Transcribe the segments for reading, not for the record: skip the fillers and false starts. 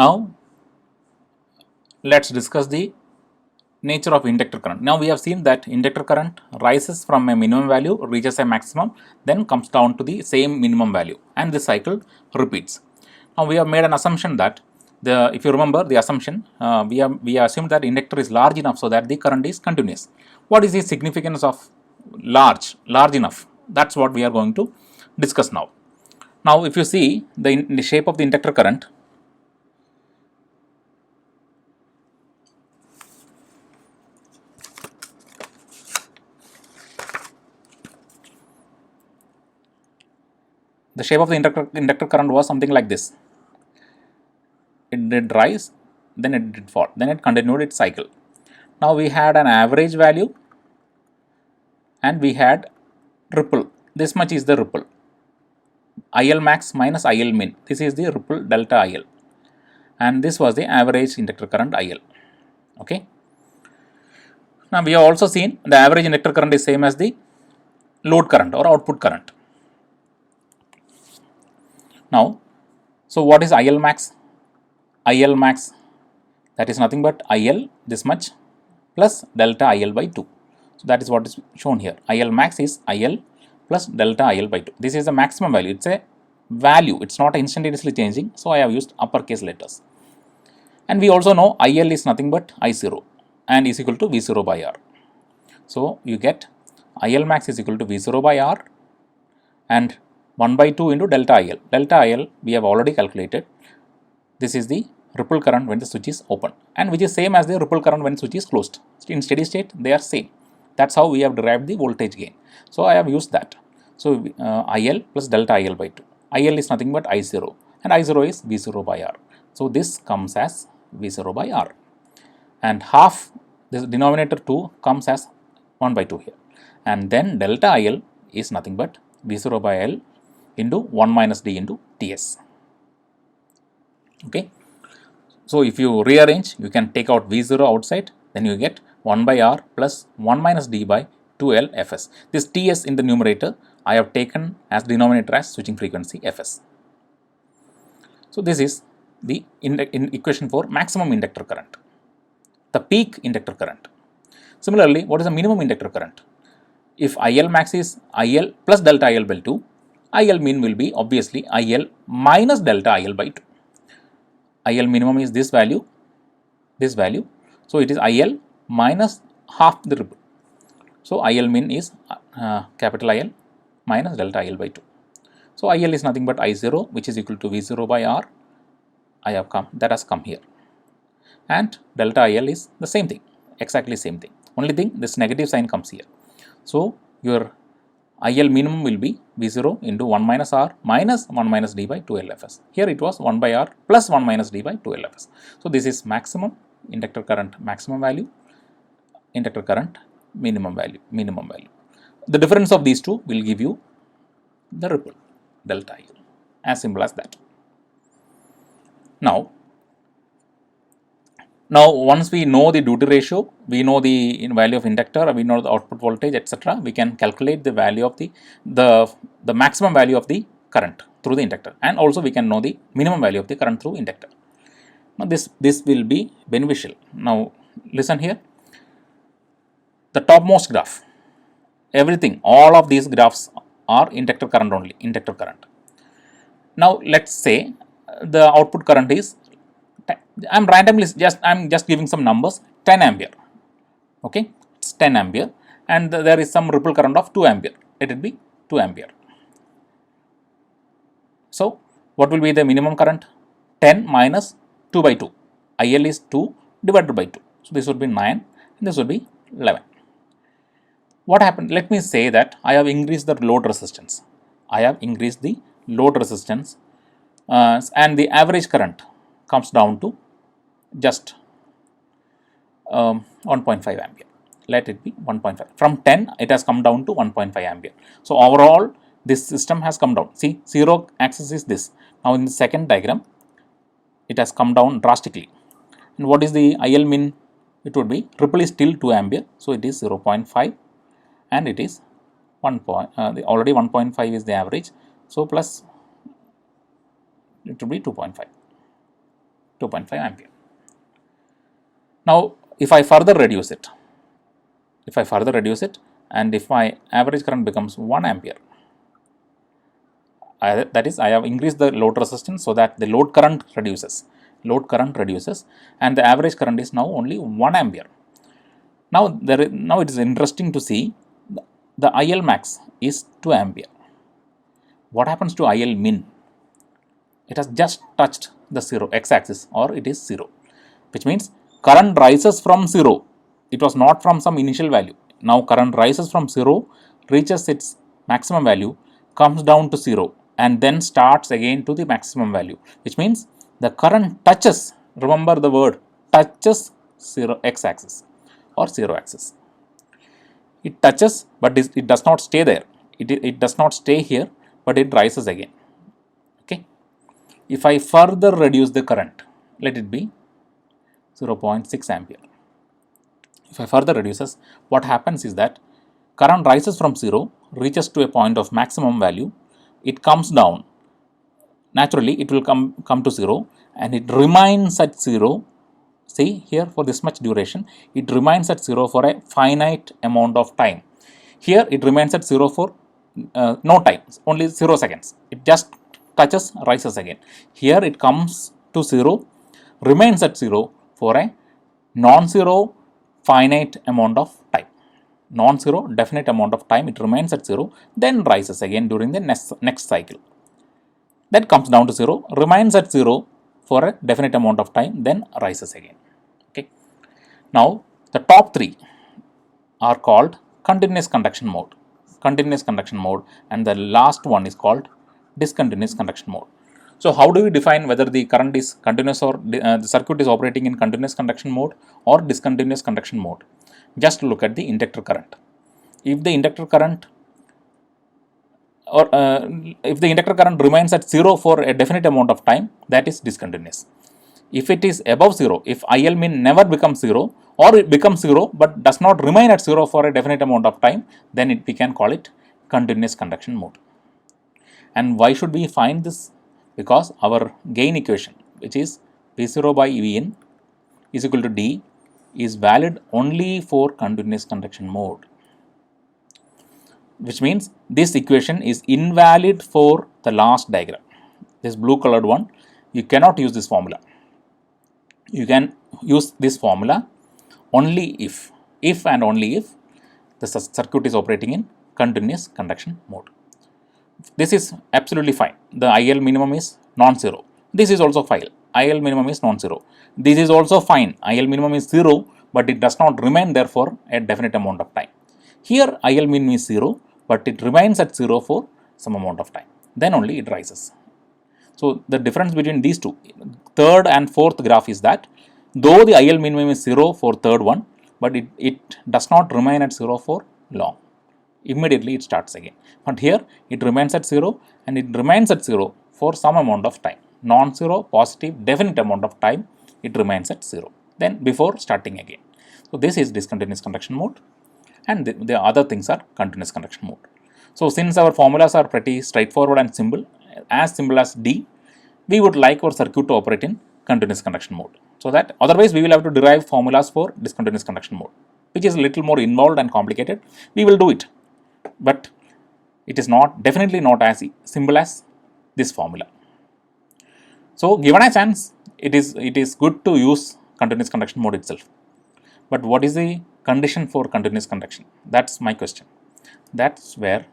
Now let's discuss the nature of inductor current. Now we have seen that inductor current rises from a minimum value, reaches a maximum, then comes down to the same minimum value, and this cycle repeats. Now we have made an assumption that if you remember the assumption, we assumed that inductor is large enough so that the current is continuous. What is the significance of large enough? That's what we are going to discuss now. Now if you see the shape of the inductor current, the shape of the inductor current was something like this. It did rise, then it did fall, then it continued its cycle. Now we had an average value and we had ripple. This much is the ripple. IL max minus IL min. This is the ripple delta IL. And this was the average inductor current IL. Okay. Now we have also seen the average inductor current is same as the load current or output current. Now, so what is IL max? IL max, that is nothing but IL this much plus delta IL by 2. So that is what is shown here. IL max is IL plus delta IL by 2. This is the maximum value. It's a value. It's not instantaneously changing. So I have used uppercase letters. And we also know IL is nothing but I0 and is equal to V0 by R. So you get IL max is equal to V0 by R and 1 by 2 into delta IL. Delta IL we have already calculated. This is the ripple current when the switch is open and which is same as the ripple current when switch is closed. In steady state they are same. That's how we have derived the voltage gain. So I have used that. So IL plus delta IL by 2. IL is nothing but I0 and I0 is V0 by R. So this comes as V0 by R and half this denominator 2 comes as 1 by 2 here, and then delta IL is nothing but V0 by L into 1 minus D into Ts. Okay. So if you rearrange, you can take out V0 outside, then you get 1 by R plus 1 minus D by 2L Fs. This Ts in the numerator I have taken as denominator as switching frequency Fs. So this is the equation for maximum inductor current, the peak inductor current. Similarly, what is the minimum inductor current? If IL max is IL plus delta IL by 2, IL min will be obviously IL minus delta IL by 2. IL minimum is this value. So it is IL minus half the ripple. So IL min is capital IL minus delta IL by 2. So IL is nothing but I0, which is equal to V0 by R. That has come here. And delta IL is the same thing, exactly same thing. Only thing, this negative sign comes here. So your IL minimum will be V0 into 1 minus R minus 1 minus D by 2L Fs. Here it was 1 by R plus 1 minus D by 2L Fs. So this is maximum inductor current maximum value, inductor current minimum value. The difference of these two will give you the ripple delta IL, as simple as that. Now once we know the duty ratio, we know the value of inductor, we know the output voltage, etc., we can calculate the value of the maximum value of the current through the inductor, and also we can know the minimum value of the current through inductor. Now this will be beneficial. Now listen here, the topmost graph, everything, all of these graphs are inductor current only, inductor current. Now let's say the output current is, I'm just giving some numbers, 10 ampere. Okay, it's 10 ampere and there is some ripple current of 2 ampere. Let it be 2 ampere. So what will be the minimum current? 10 minus 2 by 2. IL is 2 divided by 2. So this would be 9 and this would be 11. What happened? Let me say that I have increased the load resistance. And the average current comes down to just 1.5 ampere. Let it be 1.5. From 10, it has come down to 1.5 ampere. So overall, this system has come down. See, 0 axis is this. Now in the second diagram, it has come down drastically. And what is the IL min? It would be, ripple is still 2 ampere. So it is 0.5 and it is 1 point, already 1.5 is the average. So plus, it would be 2.5. 2.5 ampere. Now, if I further reduce it, and if my average current becomes 1 ampere, that is, I have increased the load resistance so that the load current reduces, and the average current is now only 1 ampere. Now, now it is interesting to see the IL max is 2 ampere. What happens to IL min? It has just touched the 0 x-axis, or it is 0, which means current rises from 0. It was not from some initial value. Now current rises from 0, reaches its maximum value, comes down to 0, and then starts again to the maximum value, which means the current touches, remember the word, touches 0 x-axis or 0 axis. It touches, but it does not stay there. It does not stay here, but it rises again. Okay. If I further reduce the current, let it be 0.6 ampere. If I further reduces, what happens is that current rises from 0, reaches to a point of maximum value, it comes down. Naturally, it will come to 0, and it remains at 0. See here, for this much duration, it remains at 0 for a finite amount of time. Here, it remains at 0 for no time, only 0 seconds. It just touches, rises again. Here, it comes to 0, remains at 0 for a non-zero finite amount of time. Non-zero definite amount of time, it remains at 0, then rises again during the next cycle. That comes down to 0, remains at 0 for a definite amount of time, then rises again. Okay. Now, the top 3 are called continuous conduction mode, and the last one is called discontinuous conduction mode. So, how do we define whether the current is continuous or the circuit is operating in continuous conduction mode or discontinuous conduction mode? Just look at the inductor current. If the inductor current remains at 0 for a definite amount of time, that is discontinuous. If it is above 0, if IL min never becomes 0, or it becomes 0 but does not remain at 0 for a definite amount of time, then we can call it continuous conduction mode. And why should we find this? Because our gain equation, which is V0 by Vin is equal to D, is valid only for continuous conduction mode, which means this equation is invalid for the last diagram. This blue colored one, you cannot use this formula. You can use this formula only if and only if the circuit is operating in continuous conduction mode. This is absolutely fine. The IL minimum is non-zero. This is also fine. IL minimum is non-zero. This is also fine. IL minimum is 0, but it does not remain there for a definite amount of time. Here IL min is 0, but it remains at 0 for some amount of time. Then only it rises. So the difference between these two, third and fourth graph, is that though the IL minimum is 0 for third one, but it does not remain at 0 for long. Immediately it starts again. But here it remains at 0, and it remains at 0 for some amount of time. Non-zero, positive, definite amount of time, it remains at 0. Then before starting again. So this is discontinuous conduction mode, and the other things are continuous conduction mode. So since our formulas are pretty straightforward and simple as D, we would like our circuit to operate in continuous conduction mode. So that otherwise we will have to derive formulas for discontinuous conduction mode, which is a little more involved and complicated. We will do it, but it is definitely not as simple as this formula. So given a chance, it is good to use continuous conduction mode itself. But what is the condition for continuous conduction? That's my question. That's where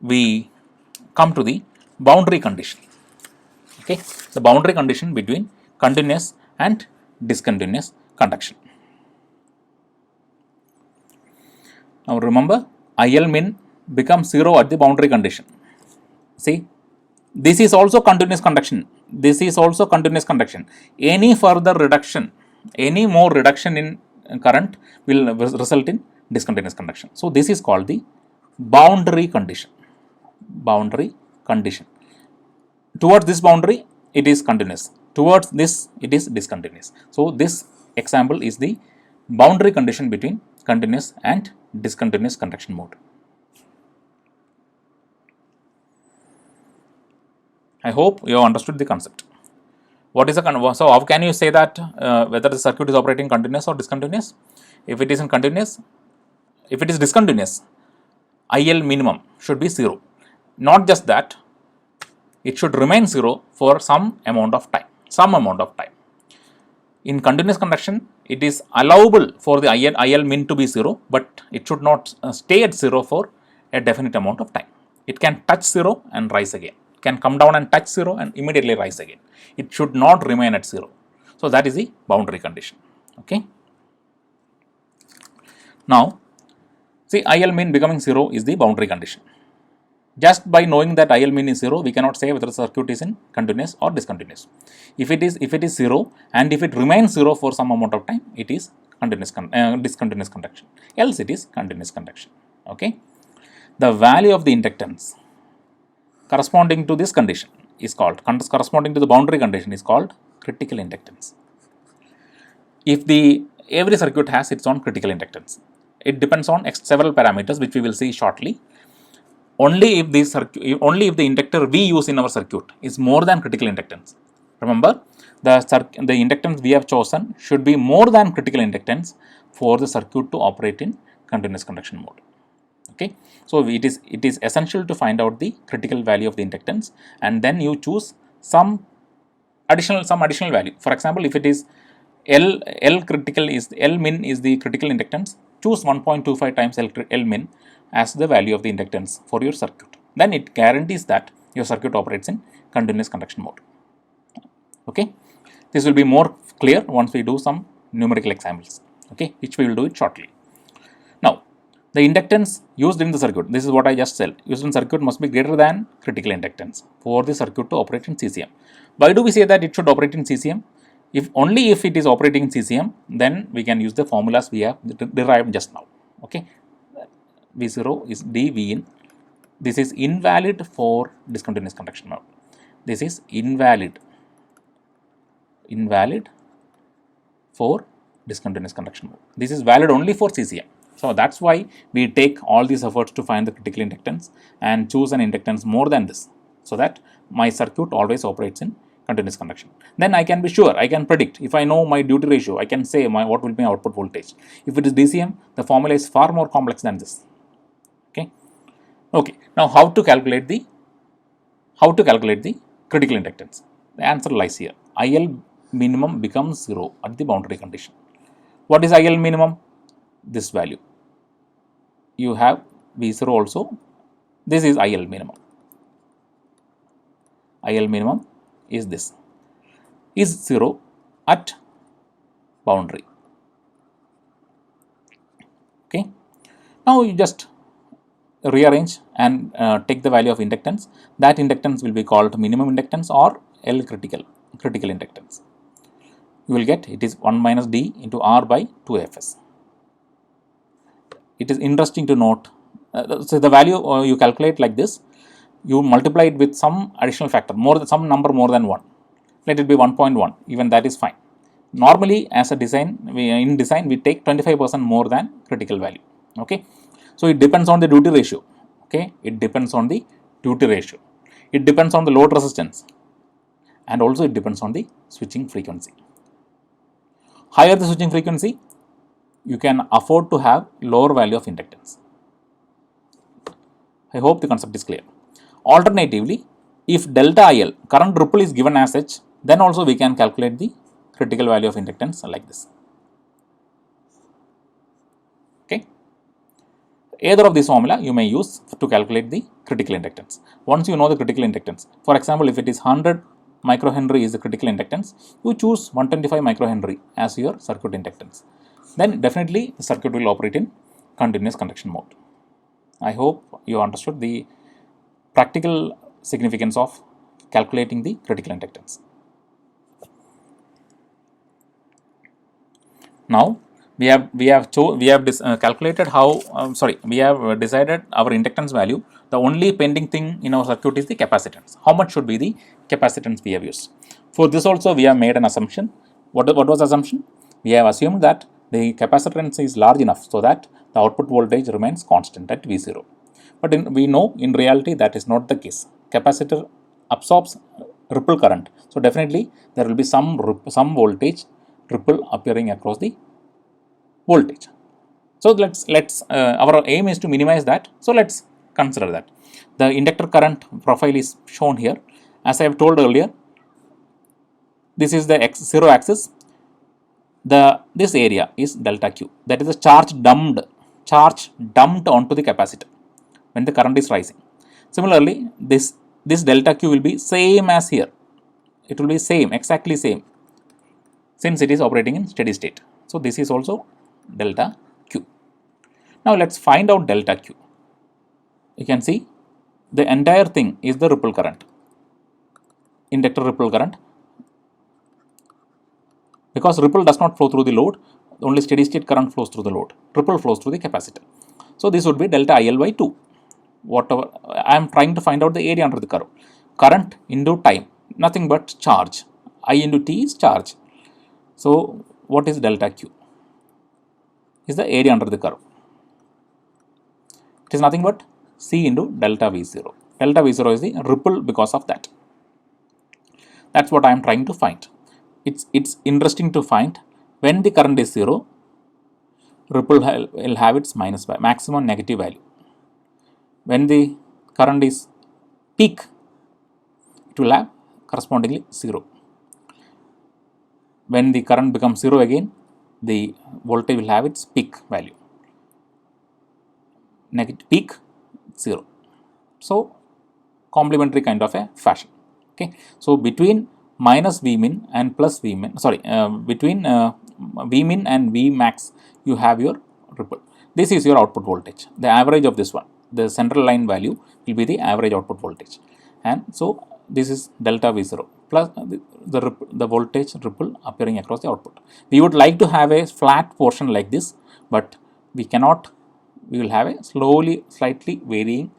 we come to the boundary condition. Okay, the boundary condition between continuous and discontinuous conduction. Now remember, IL min becomes 0 at the boundary condition. See, this is also continuous conduction. Any further reduction, any more reduction in current will result in discontinuous conduction. So this is called the boundary condition. Towards this boundary, it is continuous. Towards this, it is discontinuous. So this example is the boundary condition between continuous and discontinuous conduction mode. I hope you have understood the concept. What is so how can you say that whether the circuit is operating continuous or discontinuous? If it is in continuous, if it is discontinuous, IL minimum should be 0. Not just that, it should remain 0 for some amount of time. In continuous conduction, it is allowable for the IL min to be 0, but it should not stay at 0 for a definite amount of time. It can touch 0 and rise again. It can come down and touch 0 and immediately rise again. It should not remain at 0. So that is the boundary condition. Okay. Now, see, IL min becoming 0 is the boundary condition. Just by knowing that IL min is 0, we cannot say whether the circuit is in continuous or discontinuous. If it is 0 and if it remains 0 for some amount of time, it is discontinuous conduction. Else it is continuous conduction. Okay. The value of the inductance corresponding to this condition is called, corresponding to the boundary condition is called critical inductance. If every circuit has its own critical inductance, it depends on several parameters which we will see shortly. Only if the inductor we use in our circuit is more than critical inductance. Remember, the inductance we have chosen should be more than critical inductance for the circuit to operate in continuous conduction mode. Okay, so it is essential to find out the critical value of the inductance, and then you choose some additional value. For example, if it is L min is the critical inductance, choose 1.25 times L min as the value of the inductance for your circuit. Then it guarantees that your circuit operates in continuous conduction mode. Okay, this will be more clear once we do some numerical examples. Okay, which we will do it shortly. Now, the inductance used in the circuit, this is what I just said, used in circuit must be greater than critical inductance for the circuit to operate in CCM. Why do we say that it should operate in CCM? Only if it is operating in CCM, then we can use the formulas we have derived just now. Okay, V0 is dV in. This is invalid for discontinuous conduction mode. This is invalid for discontinuous conduction mode. This is valid only for CCM. So that's why we take all these efforts to find the critical inductance and choose an inductance more than this, so that my circuit always operates in continuous conduction. Then I can be sure, I can predict. If I know my duty ratio, I can say what will be my output voltage. If it is DCM, the formula is far more complex than this. Okay. Now, how to calculate the critical inductance? The answer lies here. IL minimum becomes 0 at the boundary condition. What is IL minimum? This value. You have V0 also. This is IL minimum. IL minimum is this. Is 0 at boundary. Okay. Now you just rearrange and take the value of inductance. That inductance will be called minimum inductance or L critical inductance. You will get it is 1 minus D into R by 2Fs. It is interesting to note, so the value you calculate like this, you multiply it with some additional factor, some number more than 1. Let it be 1.1, even that is fine. Normally, as a design, we take 25% more than critical value. Okay. So it depends on the duty ratio. Okay, it depends on the duty ratio. It depends on the load resistance, and also it depends on the switching frequency. Higher the switching frequency, you can afford to have lower value of inductance. I hope the concept is clear. Alternatively, if delta IL, current ripple, is given as such, then also we can calculate the critical value of inductance like this. Okay. Either of this formula you may use to calculate the critical inductance. Once you know the critical inductance, for example, if it is 100 microhenry is the critical inductance, you choose 125 microhenry as your circuit inductance. Then definitely the circuit will operate in continuous conduction mode. I hope you understood the practical significance of calculating the critical inductance. Now we have calculated how we have decided our inductance value. The only pending thing in our circuit is the capacitance. How much should be the capacitance we have used? For this also we have made an assumption. What was the assumption? We have assumed that the capacitance is large enough so that the output voltage remains constant at V0. But we know in reality that is not the case. Capacitor absorbs ripple current. So definitely there will be some voltage ripple appearing across the voltage. So let's our aim is to minimize that. So let's consider that. The inductor current profile is shown here. As I have told earlier, this is the x0 axis. This area is delta Q. That is the charge dumped onto the capacitor when the current is rising. Similarly, this delta Q will be same as here. It will be same, exactly same, since it is operating in steady state. So this is also delta Q. Now let's find out delta Q. You can see the entire thing is the ripple current, inductor ripple current. Because ripple does not flow through the load, only steady state current flows through the load. Ripple flows through the capacitor. So this would be delta IL by 2. Whatever, I am trying to find out the area under the curve. Current into time, nothing but charge. I into T is charge. So what is delta Q? Is the area under the curve. It is nothing but C into delta V0. Delta V0 is the ripple because of that. That's what I am trying to find. It's interesting to find when the current is 0, ripple will have its maximum negative value. When the current is peak, it will have correspondingly 0. When the current becomes 0 again, the voltage will have its peak value. Negative peak 0. So complementary kind of a fashion. Okay. So between minus Vmin and plus Vmin, between Vmin and Vmax, you have your ripple. This is your output voltage. The average of this one, the central line value will be the average output voltage, and so this is delta V0 plus the voltage ripple appearing across the output. We would like to have a flat portion like this, but we cannot. We will have a slightly varying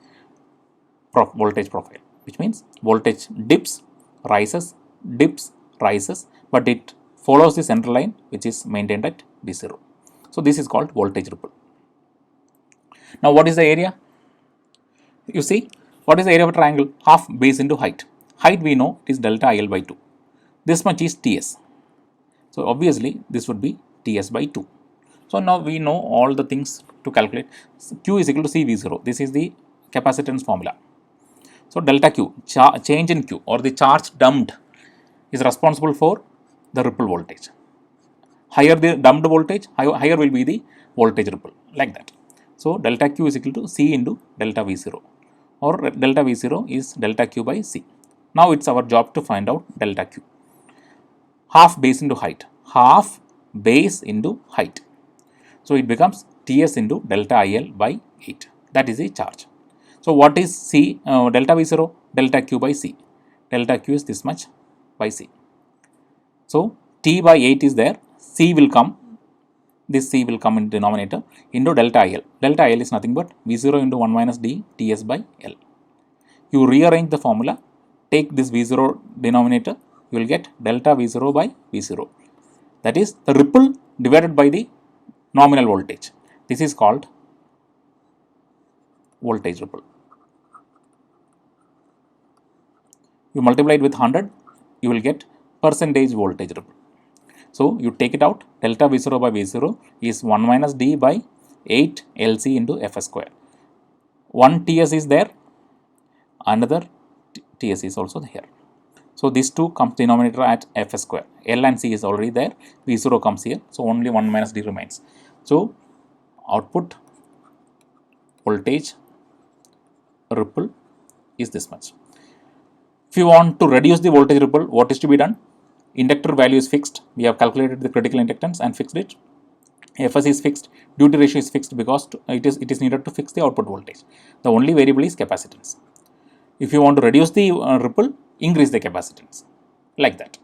voltage profile, which means voltage dips, rises, but it follows the central line, which is maintained at V0. So this is called voltage ripple. Now what is the area? You see, what is the area of a triangle? Half base into height. Height we know it is delta IL by 2. This much is Ts. So obviously this would be Ts by 2. So now we know all the things to calculate. Q is equal to CV0. This is the capacitance formula. So delta Q, change in Q or the charge dumped, is responsible for the ripple voltage. Higher the dumped voltage, higher will be the voltage ripple, like that. So delta Q is equal to C into delta V0, or delta V0 is delta Q by C. Now it's our job to find out delta Q. Half base into height, half base into height. So it becomes Ts into delta IL by 8. That is the charge. So what is C, delta V0? Delta Q by C. Delta Q is this much by C. So T by 8 is there. C will come. This C will come in denominator into delta IL. Delta IL is nothing but V0 into 1 minus d Ts by L. You rearrange the formula. Take this V0 denominator. You will get delta V0 by V0. That is the ripple divided by the nominal voltage. This is called voltage ripple. You multiply it with 100, you will get percentage voltage ripple. So you take it out, delta V0 by V0 is 1 minus d by 8 LC into Fs square. One Ts is there, another Ts is also here. So these two comes denominator at Fs square. L and C is already there, V0 comes here, so only 1 minus d remains. So output voltage ripple is this much. If you want to reduce the voltage ripple, what is to be done? Inductor value is fixed. We have calculated the critical inductance and fixed it. Fs is fixed. Duty ratio is fixed because it is needed to fix the output voltage. The only variable is capacitance. If you want to reduce the ripple, increase the capacitance, like that.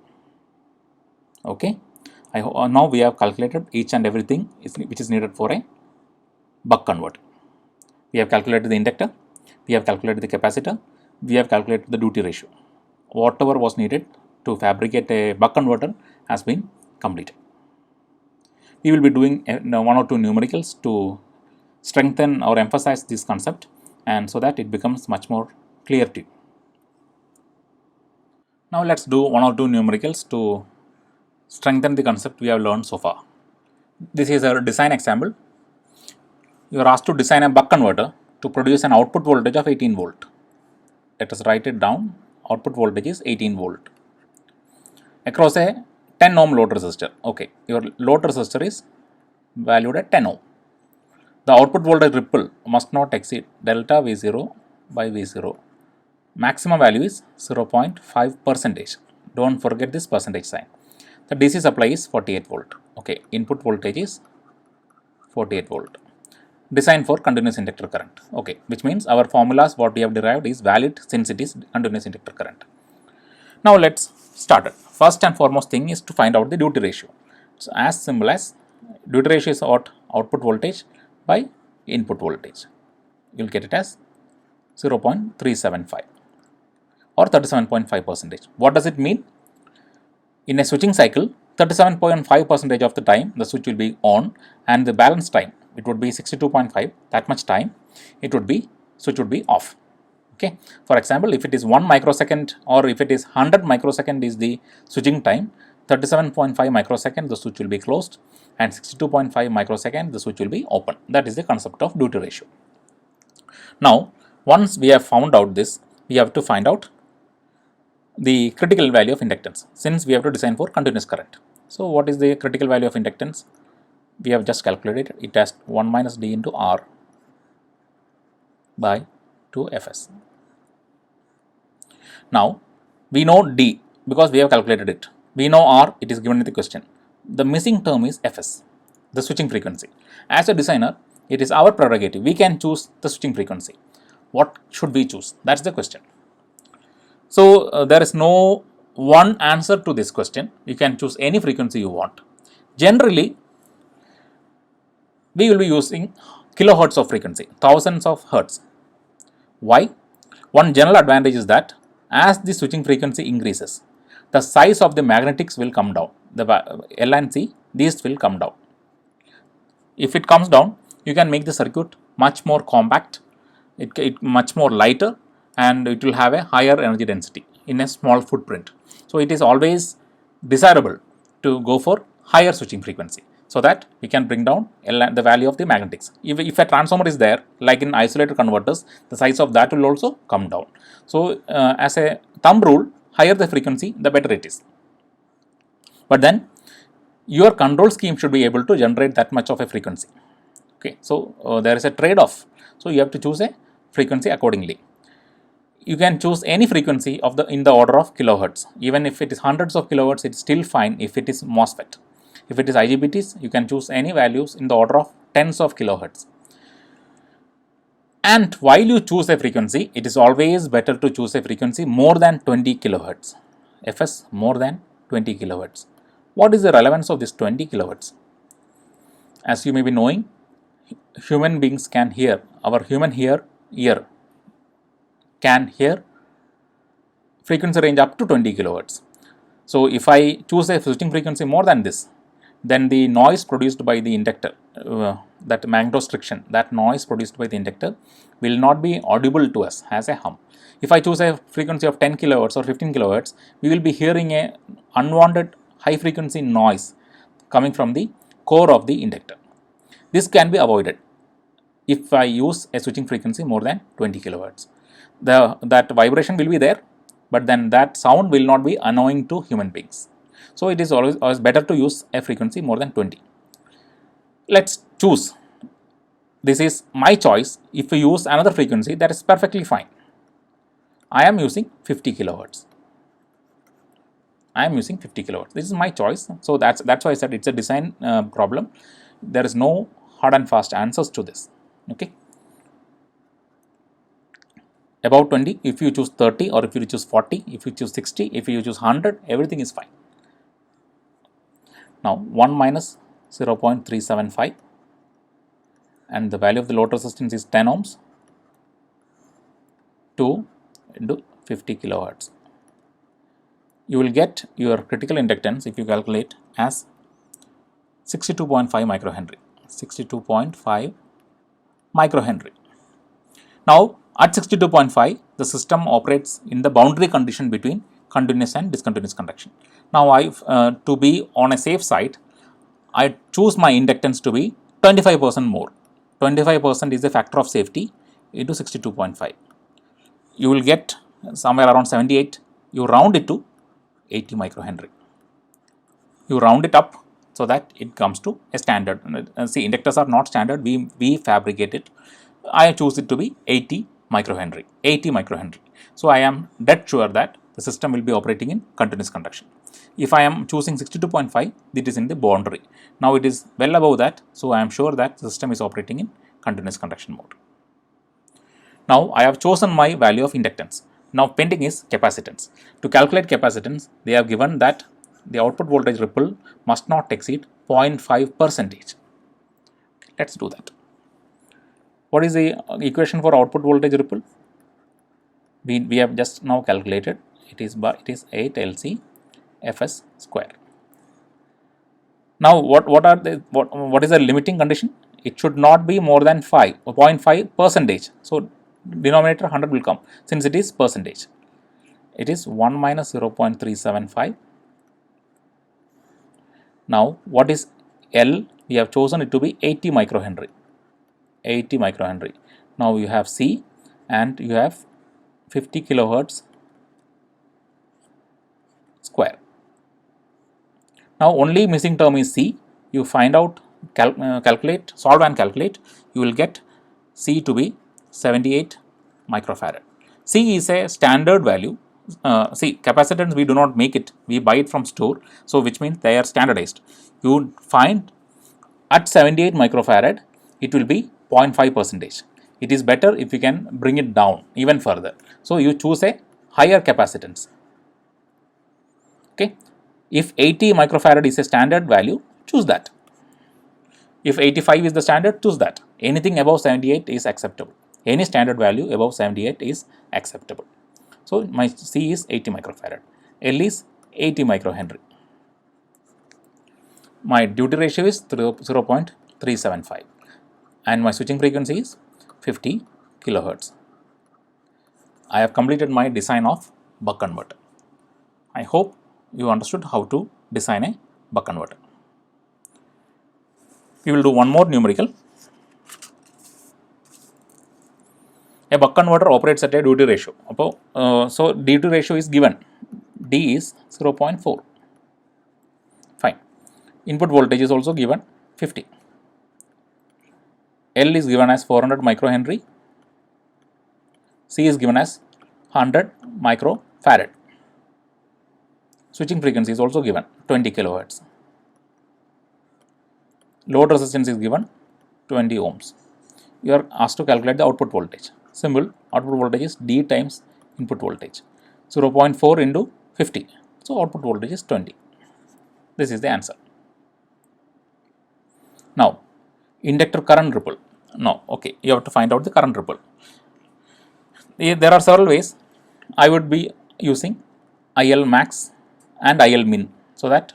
Okay. Now we have calculated each and everything which is needed for a buck converter. We have calculated the inductor. We have calculated the capacitor. We have calculated the duty ratio. Whatever was needed to fabricate a buck converter has been completed. We will be doing 1 or 2 numericals to strengthen or emphasize this concept, and so that it becomes much more clear to you. Now let's do one or two numericals to strengthen the concept we have learned so far. This is a design example. You are asked to design a buck converter to produce an output voltage of 18 volt. Let us write it down. Output voltage is 18 volt across a 10 ohm load resistor. Okay, your load resistor is valued at 10 ohm. The output voltage ripple must not exceed delta V0 by V0. Maximum value is 0.5 percentage. Don't forget this percentage sign. The DC supply is 48 volt. Okay, input voltage is 48 volt. Design for continuous inductor current. Okay, which means our formulas what we have derived is valid since it is continuous inductor current. Now let's start it. First and foremost thing is to find out the duty ratio. So as simple as duty ratio is what output voltage by input voltage. You will get it as 0.375 or 37.5%. What does it mean? In a switching cycle, 37.5% of the time the switch will be on, and the balance time it would be 62.5. That much time it would be switch would be off. Okay. For example, if it is 1 microsecond or if it is 100 microsecond is the switching time, 37.5 microsecond the switch will be closed, and 62.5 microsecond the switch will be open. That is the concept of duty ratio. Now, once we have found out this, we have to find out the critical value of inductance, since we have to design for continuous current. So, what is the critical value of inductance? We have just calculated it as 1 minus d into R by 2 Fs. Now, we know d because we have calculated it. We know R, it is given in the question. The missing term is Fs, the switching frequency. As a designer, it is our prerogative. We can choose the switching frequency. What should we choose? That's the question. So, there is no one answer to this question. You can choose any frequency you want. Generally, we will be using kilohertz of frequency, thousands of hertz. Why? One general advantage is that as the switching frequency increases, the size of the magnetics will come down. The L and C, these will come down. If it comes down, you can make the circuit much more compact, it much more lighter, and it will have a higher energy density in a small footprint. So, it is always desirable to go for higher switching frequency, so that we can bring down the value of the magnetics. If a transformer is there, like in isolator converters, the size of that will also come down. So, as a thumb rule, higher the frequency, the better it is. But then, your control scheme should be able to generate that much of a frequency. Okay, so there is a trade-off. So, you have to choose a frequency accordingly. You can choose any frequency of in the order of kilohertz. Even if it is hundreds of kilohertz, it is still fine if it is MOSFET. If it is IGBTs, you can choose any values in the order of tens of kilohertz. And while you choose a frequency, it is always better to choose a frequency more than 20 kilohertz. Fs more than 20 kilohertz. What is the relevance of this 20 kilohertz? As you may be knowing, human beings can hear, our human ear can hear frequency range up to 20 kilohertz. So, if I choose a switching frequency more than this, then the noise produced by the inductor, that magnetostriction, that noise produced by the inductor will not be audible to us as a hum. If I choose a frequency of 10 kilohertz or 15 kilohertz, we will be hearing a unwanted high frequency noise coming from the core of the inductor. This can be avoided if I use a switching frequency more than 20 kilohertz. That vibration will be there, but then that sound will not be annoying to human beings. So, it is always better to use a frequency more than 20. Let's choose. This is my choice. If you use another frequency, that is perfectly fine. I am using 50 kilohertz. I am using 50 kilohertz. This is my choice. So, that's why I said it's a design problem. There is no hard and fast answers to this. Okay. Above 20, if you choose 30, or if you choose 40, if you choose 60, if you choose 100, everything is fine. Now, 1 minus 0.375, and the value of the load resistance is 10 ohms, 2 into 50 kilohertz. You will get your critical inductance, if you calculate, as 62.5 microhenry. 62.5 microhenry. Now, at 62.5, the system operates in the boundary condition between continuous and discontinuous conduction. Now to be on a safe side, I choose my inductance to be 25% more. 25% is the factor of safety into 62.5. You will get somewhere around 78. You round it to 80 microhenry. You round it up so that it comes to a standard. See, inductors are not standard. We fabricate it. I choose it to be 80 microhenry. 80 microhenry. So I am dead sure that the system will be operating in continuous conduction. If I am choosing 62.5, it is in the boundary. Now it is well above that, so I am sure that the system is operating in continuous conduction mode. Now I have chosen my value of inductance. Now pending is capacitance. To calculate capacitance, they have given that the output voltage ripple must not exceed 0.5%. Let's do that. What is the equation for output voltage ripple? We have just now calculated. It is 8 LC Fs square. Now what is the limiting condition? It should not be more than 0.5%. So denominator 100 will come, since it is percentage. It is 1 minus 0.375. Now what is L? We have chosen it to be 80 microhenry. 80 microhenry. Now you have C and you have 50 kilohertz square. Now only missing term is C. You find out, calculate, solve and calculate. You will get C to be 78 microfarad. C is a standard value. See, capacitance we do not make it, we buy it from store. So which means they are standardized. You find at 78 microfarad, it will be 0.5%. It is better if you can bring it down even further. So you choose a higher capacitance. Okay. If 80 microfarad is a standard value, choose that. If 85 is the standard, choose that. Anything above 78 is acceptable. Any standard value above 78 is acceptable. So my C is 80 microfarad. L is 80 microhenry. My duty ratio is 0.375 and my switching frequency is 50 kilohertz. I have completed my design of buck converter. I hope you understood how to design a buck converter. We will do one more numerical. A buck converter operates at a duty ratio. So duty ratio is given. D is 0.4. Fine. Input voltage is also given 50. L is given as 400 microhenry. C is given as 100 microfarad. Switching frequency is also given 20 kilohertz. Load resistance is given 20 ohms. You are asked to calculate the output voltage. Simple, output voltage is D times input voltage. 0.4 into 50. So output voltage is 20. This is the answer. Now, inductor current ripple. Now, okay, you have to find out the current ripple. There are several ways. I would be using IL max and IL min. So that,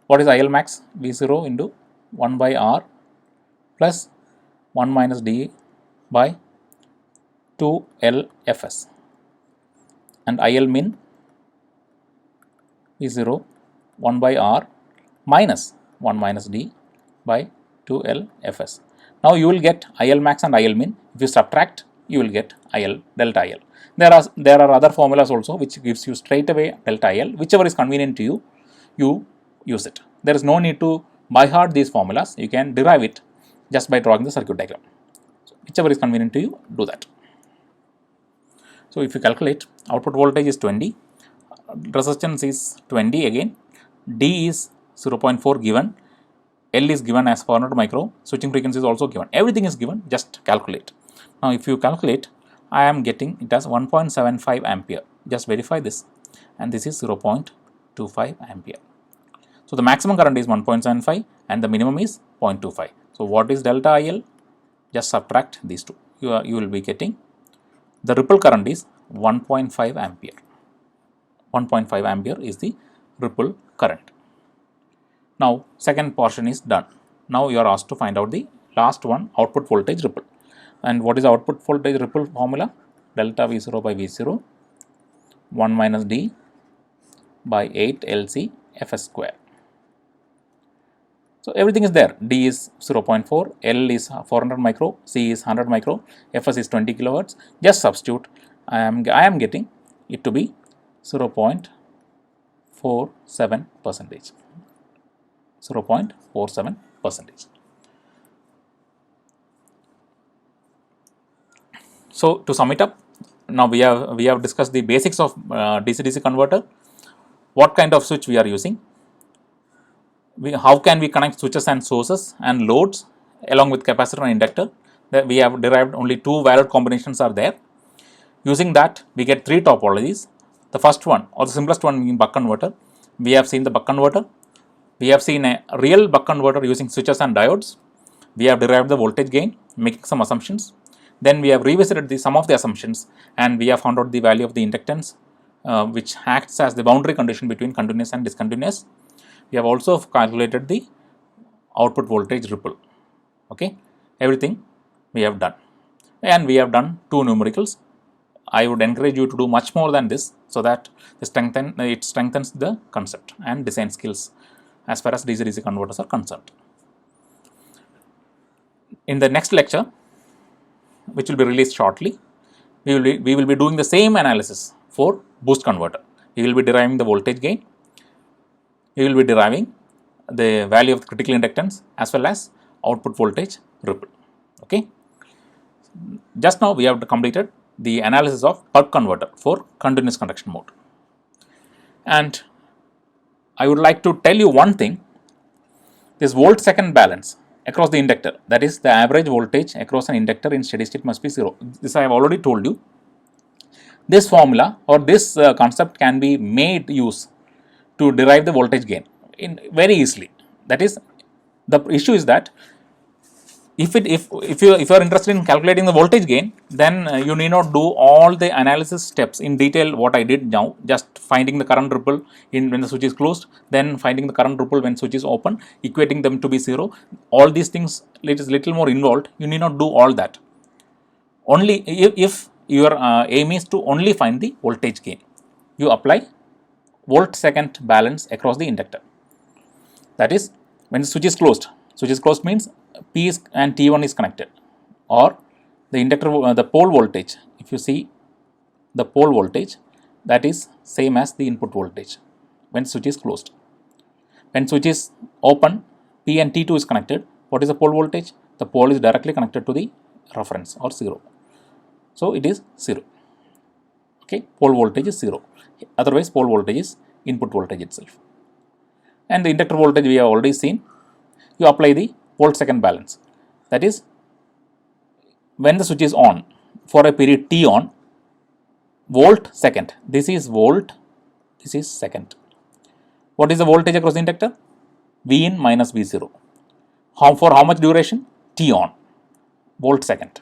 what is IL max? V0 into 1 by R plus 1 minus D by 2 L Fs, and IL min V0 1 by R minus 1 minus D by 2 L Fs. Now you will get IL max and IL min. If you subtract, you will get IL delta IL. There are other formulas also which gives you straight away delta IL. Whichever is convenient to you, you use it. There is no need to by heart these formulas. You can derive it just by drawing the circuit diagram. So whichever is convenient to you, do that. So if you calculate, output voltage is 20, resistance is 20 again, D is 0.4 given, L is given as 400 micro, switching frequency is also given. Everything is given, just calculate. Now if you calculate, I am getting it as 1.75 ampere. Just verify this, and this is 0.25 ampere. So the maximum current is 1.75 and the minimum is 0.25. So what is delta IL? Just subtract these two. You will be getting the ripple current is 1.5 ampere. 1.5 ampere is the ripple current. Now second portion is done. Now you are asked to find out the last one, output voltage ripple. And what is the output voltage ripple formula? Delta V0 by V0 1 minus d by 8 LC Fs square. So everything is there. D is 0.4, L is 400 micro, C is 100 micro, Fs is 20 kilohertz. Just substitute. I am getting it to be 0.47 percentage. 0.47 percentage. So to sum it up, now we have discussed the basics of DC-DC converter. What kind of switch we are using? How can we connect switches and sources and loads along with capacitor and inductor? That we have derived only two valid combinations are there. Using that, we get three topologies. The first one, or the simplest one, being buck converter. We have seen the buck converter. We have seen a real buck converter using switches and diodes. We have derived the voltage gain, making some assumptions. Then we have revisited some of the assumptions, and we have found out the value of the inductance, which acts as the boundary condition between continuous and discontinuous. We have also calculated the output voltage ripple. Okay, everything we have done, and we have done two numericals. I would encourage you to do much more than this, so that it strengthens the concept and design skills as far as DC-DC converters are concerned. In the next lecture, which will be released shortly, we will be doing the same analysis for boost converter. We will be deriving the voltage gain. We will be deriving the value of the critical inductance as well as output voltage ripple. Okay. Just now we have completed the analysis of buck converter for continuous conduction mode. And I would like to tell you one thing. This volt second balance across the inductor, that is the average voltage across an inductor in steady state must be 0. This I have already told you. This formula or this concept can be made use to derive the voltage gain very easily. That is, the issue is that if you are interested in calculating the voltage gain, then you need not do all the analysis steps in detail what I did now. Just finding the current ripple when the switch is closed, then finding the current ripple when switch is open, equating them to be 0. All these things, it is little more involved. You need not do all that. Only if your aim is to only find the voltage gain, you apply volt second balance across the inductor. That is, when the switch is closed. Switch is closed means P is and T1 is connected, or the inductor the pole voltage. If you see the pole voltage, that is same as the input voltage when switch is closed. When switch is open, P and T2 is connected. What is the pole voltage? The pole is directly connected to the reference or 0. So it is 0. Okay, pole voltage is 0. Otherwise, pole voltage is input voltage itself. And the inductor voltage we have already seen. You apply the volt second balance. That is, when the switch is on for a period T on, volt second. This is volt, this is second. What is the voltage across the inductor? V in minus V0. For how much duration? T on, volt second.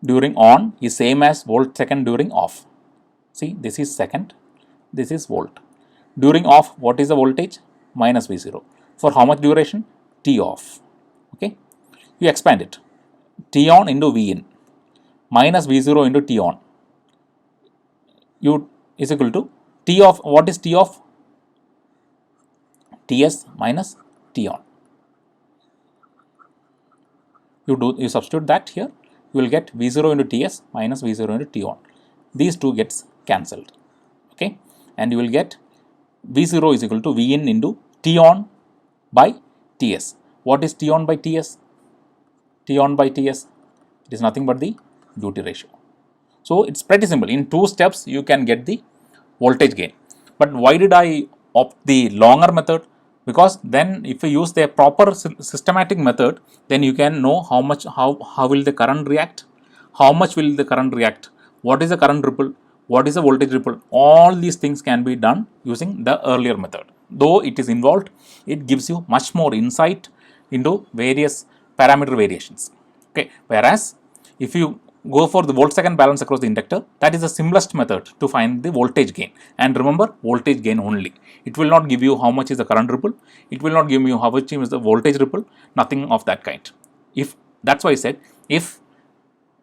During on is same as volt second during off. See, this is second, this is volt. During off, what is the voltage? Minus V0. For how much duration? T off. Okay, you expand it. T on into V in minus V0 into T on. You is equal to T off. What is T off? Ts minus T on. You substitute that here. You will get V0 into Ts minus V0 into T on. These two gets cancelled. Okay, and you will get V0 is equal to V in into T on by Ts. What is T on by Ts? T on by Ts, it is nothing but the duty ratio. So it's pretty simple. In 2 steps, you can get the voltage gain. But why did I opt the longer method? Because then if you use the proper systematic method, then you can know how will the current react, how much will the current react, what is the current ripple, what is the voltage ripple. All these things can be done using the earlier method. Though it is involved, it gives you much more insight into various parameter variations. Okay, whereas if you go for the volt second balance across the inductor, that is the simplest method to find the voltage gain. And remember, voltage gain only. It will not give you how much is the current ripple. It will not give you how much is the voltage ripple. Nothing of that kind. That's why I said if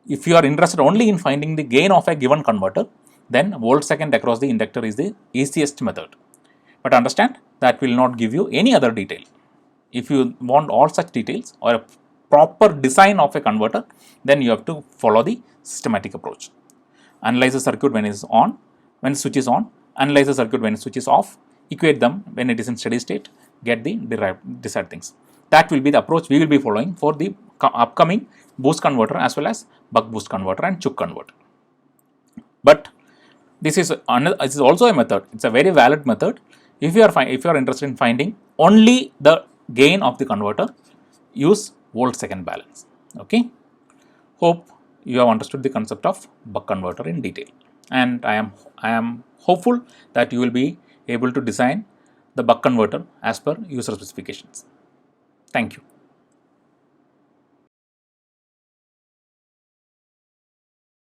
you are interested only in finding the gain of a given converter, then volt second across the inductor is the easiest method. But understand that will not give you any other detail. If you want all such details or a proper design of a converter, then you have to follow the systematic approach. Analyze the circuit when it is on, when the switch is on, analyze the circuit when the switch is off, equate them when it is in steady state, get the desired things. That will be the approach we will be following for the upcoming boost converter as well as buck boost converter and Chook converter. But this is also a method. It's a very valid method. If you are interested in finding only the gain of the converter, use volt second balance. Okay. Hope you have understood the concept of buck converter in detail, and I am hopeful that you will be able to design the buck converter as per user specifications. Thank you.